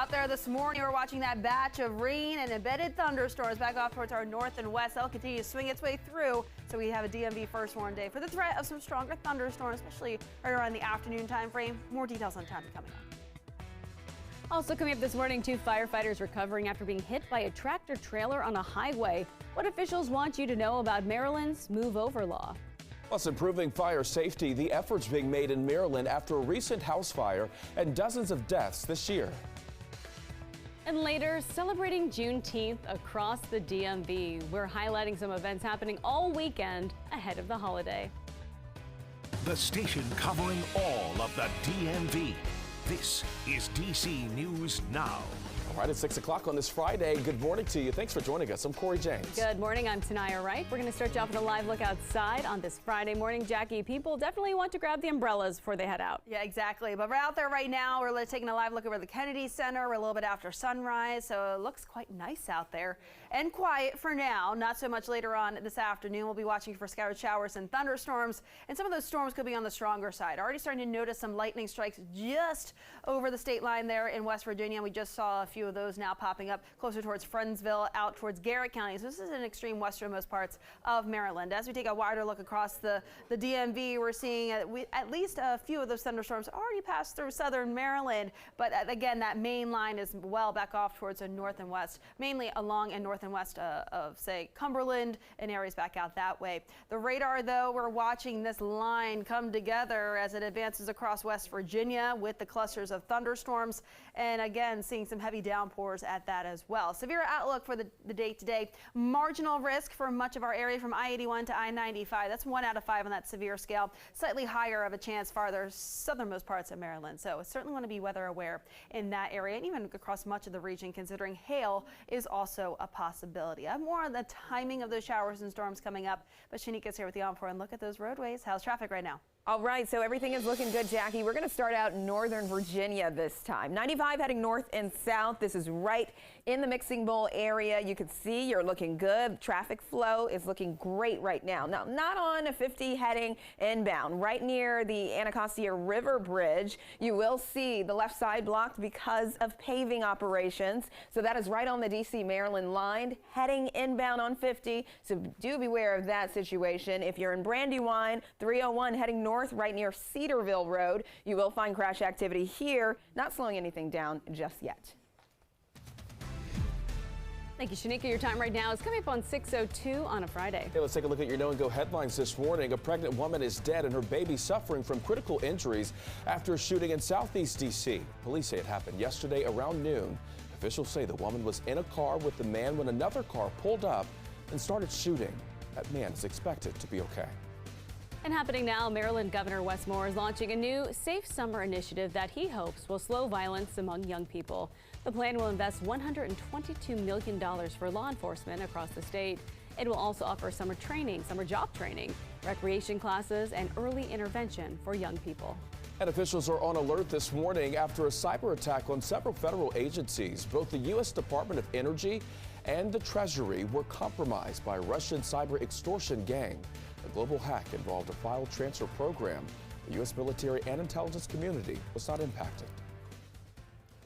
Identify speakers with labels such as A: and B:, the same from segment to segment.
A: Out there this morning, we're watching that batch of rain and embedded thunderstorms back off towards our north and west. That'll continue to swing its way through, so we have a DMV first warn day for the threat of some stronger thunderstorms, especially right around the afternoon time frame. More details on time coming up.
B: Also coming up this morning, 2 firefighters recovering after being hit by a tractor trailer on a highway. What officials want you to know about Maryland's Move Over law.
C: Plus, improving fire safety, the efforts being made in Maryland after a recent house fire and dozens of deaths this year.
B: And later, celebrating Juneteenth across the DMV. We're highlighting some events happening all weekend ahead of the holiday.
D: The station covering all of the DMV. This is DC News Now.
C: All right, at 6 o'clock on this Friday. Good morning to you. Thanks for joining us. I'm Corey James.
B: Good morning. I'm Tanaya Wright. We're going to start you off with a live look outside on this Friday morning. Jackie, people definitely want to grab the umbrellas before they head out.
A: Yeah, exactly. But we're out there right now. We're taking a live look over the Kennedy Center. We're a little bit after sunrise, so it looks quite nice out there and quiet for now. Not so much later on this afternoon. We'll be watching for scattered showers and thunderstorms, and some of those storms could be on the stronger side. Already starting to notice some lightning strikes just over the state line there in West Virginia. We just saw a few of those now popping up closer towards Friendsville, out towards Garrett County. So this is in extreme westernmost parts of Maryland. As we take a wider look across the DMV, we're seeing at least a few of those thunderstorms already passed through southern Maryland. But again, that main line is well back off towards the north and west, mainly along and north and west of, say, Cumberland and areas back out that way. The radar, though, we're watching this line come together as it advances across West Virginia with the clusters of thunderstorms. And again, seeing some heavy downpours at that as well. Severe outlook for the day today. Marginal risk for much of our area from I-81 to I-95. That's 1 out of 5 on that severe scale. Slightly higher of a chance farther southernmost parts of Maryland. So certainly want to be weather aware in that area and even across much of the region, considering hail is also a possibility. I have more on the timing of those showers and storms coming up, but Shanika's here with the on-4 and look at those roadways. How's traffic right now?
E: All right, so everything is looking good, Jackie. We're going to start out in northern Virginia this time. 95 heading north and south. This is right in the Mixing Bowl area. You can see you're looking good. Traffic flow is looking great right now. Now, not on a 50 heading inbound. Right near the Anacostia River Bridge, you will see the left side blocked because of paving operations. So that is right on the DC-Maryland line, heading inbound on 50. So do beware of that situation. If you're in Brandywine, 301 heading north, right near Cedarville Road, you will find crash activity here, not slowing anything down just yet.
B: Thank you, Shanika. Your time right now is coming up on 6:02 on a Friday.
C: Hey, let's take a look at your Know and Go headlines this morning. A pregnant woman is dead and her baby suffering from critical injuries after a shooting in Southeast D.C. Police say it happened yesterday around noon. Officials say the woman was in a car with the man when another car pulled up and started shooting. That man is expected to be okay.
B: And happening now, Maryland Governor Wes Moore is launching a new Safe Summer initiative that he hopes will slow violence among young people. The plan will invest $122 million for law enforcement across the state. It will also offer summer training, summer job training, recreation classes, and early intervention for young people.
C: And officials are on alert this morning after a cyber attack on several federal agencies. Both the U.S. Department of Energy and the Treasury were compromised by a Russian cyber extortion gang. The global hack involved a file transfer program. The U.S. military and intelligence community was not impacted.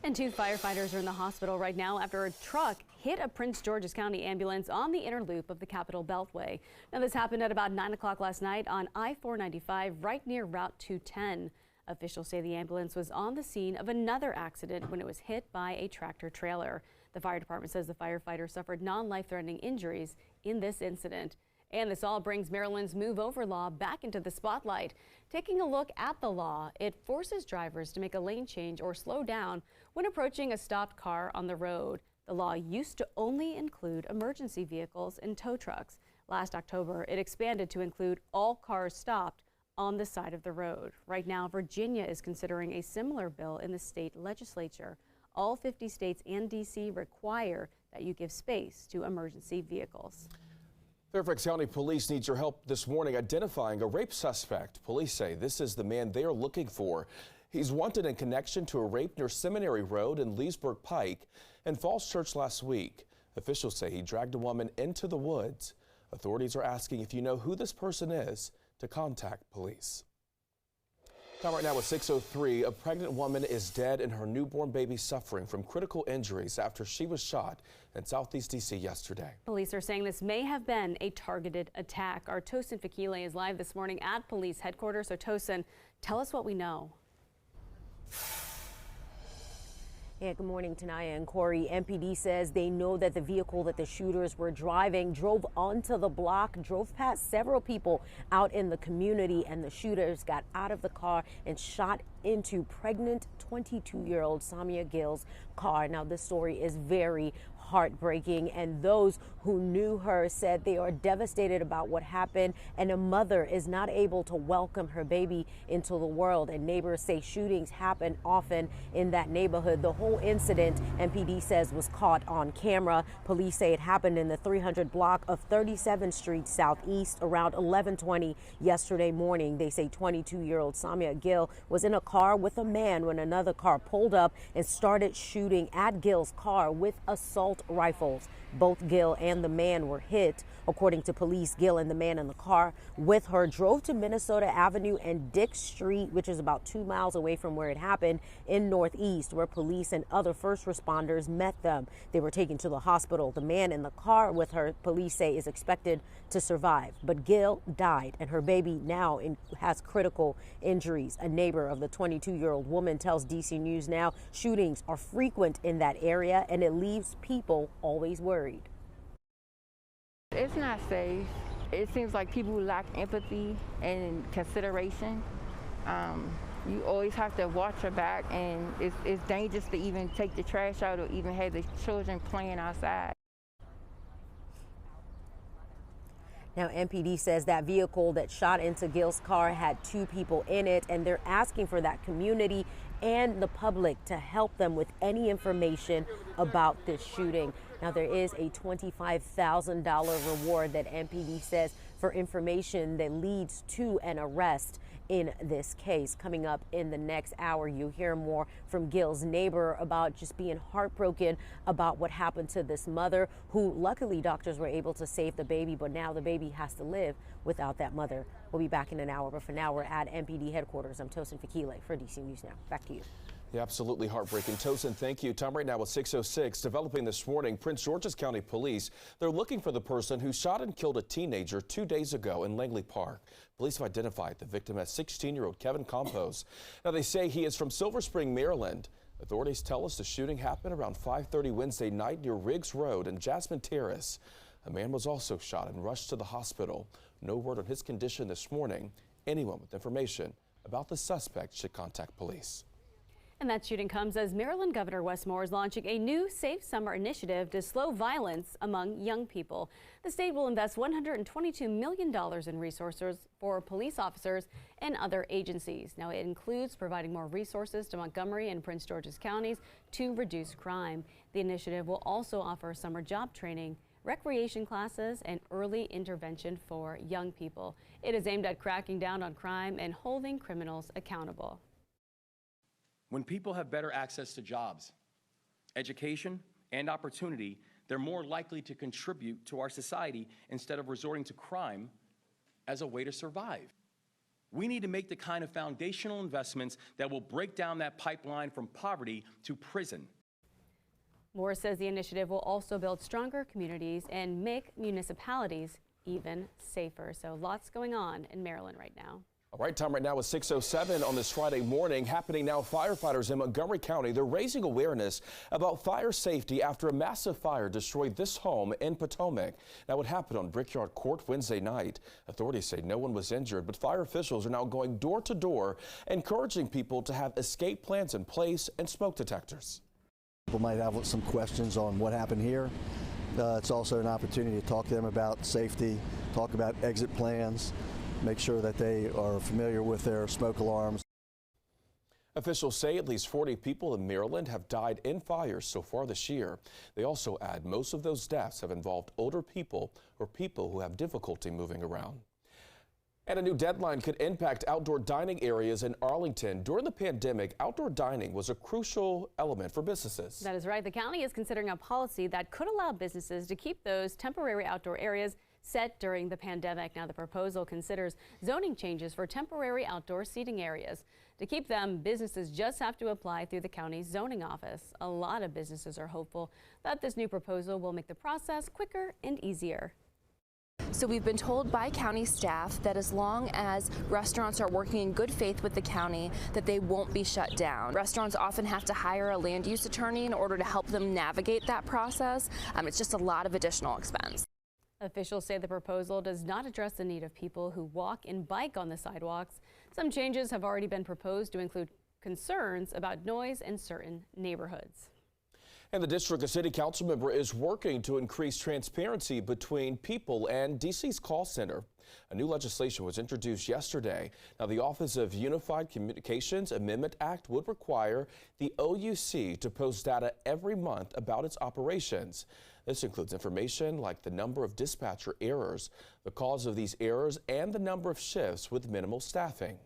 B: And 2 firefighters are in the hospital right now after a truck hit a Prince George's County ambulance on the inner loop of the Capitol Beltway. Now, this happened at about 9 o'clock last night on I-495 right near Route 210. Officials say the ambulance was on the scene of another accident when it was hit by a tractor trailer. The fire department says the firefighter suffered non-life-threatening injuries in this incident. And this all brings Maryland's Move Over law back into the spotlight. Taking a look at the law, it forces drivers to make a lane change or slow down when approaching a stopped car on the road. The law used to only include emergency vehicles and tow trucks. Last October, it expanded to include all cars stopped on the side of the road. Right now, Virginia is considering a similar bill in the state legislature. All 50 states and D.C. require that you give space to emergency vehicles.
C: Fairfax County Police needs your help this morning identifying a rape suspect. Police say this is the man they are looking for. He's wanted in connection to a rape near Seminary Road and Leesburg Pike and Falls Church last week. Officials say he dragged a woman into the woods. Authorities are asking if you know who this person is to contact police. Time right now at 6:03. A pregnant woman is dead and her newborn baby suffering from critical injuries after she was shot in Southeast D.C. yesterday.
B: Police are saying this may have been a targeted attack. Our Tosin Fakile is live this morning at police headquarters. So Tosin, tell us what we know.
F: Yeah, good morning, Tanaya and Corey. MPD says they know that the vehicle that the shooters were driving drove onto the block, drove past several people out in the community, and the shooters got out of the car and shot into pregnant 22-year-old Samia Gill's car. Now, this story is very heartbreaking, and those who knew her said they are devastated about what happened, and a mother is not able to welcome her baby into the world. And neighbors say shootings happen often in that neighborhood. The whole incident, MPD says, was caught on camera. Police say it happened in the 300 block of 37th Street Southeast around 11:20 yesterday morning. They say 22-year-old Samia Gill was in a car with a man when another car pulled up and started shooting at Gill's car with assault rifles. Both Gill and the man were hit. According to police, Gill and the man in the car with her drove to Minnesota Avenue and Dick Street, which is about 2 miles away from where it happened in Northeast, where police and other first responders met them. They were taken to the hospital. The man in the car with her, police say, is expected to survive. But Gill died, and her baby now has critical injuries. A neighbor of the 22-year-old woman tells DC News Now shootings are frequent in that area, and it leaves people always worried.
G: It's not safe. It seems like people lack empathy and consideration. You always have to watch your back, and it's dangerous to even take the trash out or even have the children playing outside.
F: Now, MPD says that vehicle that shot into Gill's car had 2 people in it, and they're asking for that community and the public to help them with any information about this shooting. Now, there is a $25,000 reward that MPD says for information that leads to an arrest in this case. Coming up in the next hour, you hear more from Gill's neighbor about just being heartbroken about what happened to this mother, who luckily doctors were able to save the baby, but now the baby has to live without that mother. We'll be back in an hour, but for now, we're at MPD headquarters. I'm Tosin Fakile for DC News Now. Back to you.
C: Yeah, absolutely heartbreaking. Tosin, thank you. Time right now at 6:06. Developing this morning, Prince George's County Police, they're looking for the person who shot and killed a teenager 2 days ago in Langley Park. Police have identified the victim as 16-year-old Kevin Campos. Now, they say he is from Silver Spring, Maryland. Authorities tell us the shooting happened around 5:30 Wednesday night near Riggs Road and Jasmine Terrace. A man was also shot and rushed to the hospital. No word on his condition this morning. Anyone with information about the suspect should contact police.
B: And that shooting comes as Maryland Governor Wes Moore is launching a new Safe Summer initiative to slow violence among young people. The state will invest $122 million in resources for police officers and other agencies. Now, it includes providing more resources to Montgomery and Prince George's counties to reduce crime. The initiative will also offer summer job training, recreation classes, and early intervention for young people. It is aimed at cracking down on crime and holding criminals accountable.
H: When people have better access to jobs, education, and opportunity, they're more likely to contribute to our society instead of resorting to crime as a way to survive. We need to make the kind of foundational investments that will break down that pipeline from poverty to prison.
B: Moore says the initiative will also build stronger communities and make municipalities even safer. So lots going on in Maryland right now.
C: All right, time right now is 6:07 on this Friday morning. Happening now, firefighters in Montgomery County, they're raising awareness about fire safety after a massive fire destroyed this home in Potomac. Now, it happened on Brickyard Court Wednesday night. Authorities say no one was injured, but fire officials are now going door to door, encouraging people to have escape plans in place and smoke detectors.
I: People might have some questions on what happened here. It's also an opportunity to talk to them about safety, talk about exit plans, make sure that they are familiar with their smoke alarms.
C: Officials say at least 40 people in Maryland have died in fires so far this year. They also add most of those deaths have involved older people or people who have difficulty moving around. And a new deadline could impact outdoor dining areas in Arlington. During the pandemic, outdoor dining was a crucial element for businesses.
B: That is right. The county is considering a policy that could allow businesses to keep those temporary outdoor areas set during the pandemic. Now, the proposal considers zoning changes for temporary outdoor seating areas. To keep them, businesses just have to apply through the county's zoning office. A lot of businesses are hopeful that this new proposal will make the process quicker and easier.
J: So we've been told by county staff that as long as restaurants are working in good faith with the county, that they won't be shut down. Restaurants often have to hire a land use attorney in order to help them navigate that process. It's just a lot of additional expense.
B: Officials say the proposal does not address the need of people who walk and bike on the sidewalks. Some changes have already been proposed to include concerns about noise in certain neighborhoods.
C: And the district, a city council member, is working to increase transparency between people and DC's call center. A new legislation was introduced yesterday. Now, the Office of Unified Communications Amendment Act would require the OUC to post data every month about its operations. This includes information like the number of dispatcher errors, the cause of these errors, and the number of shifts with minimal staffing.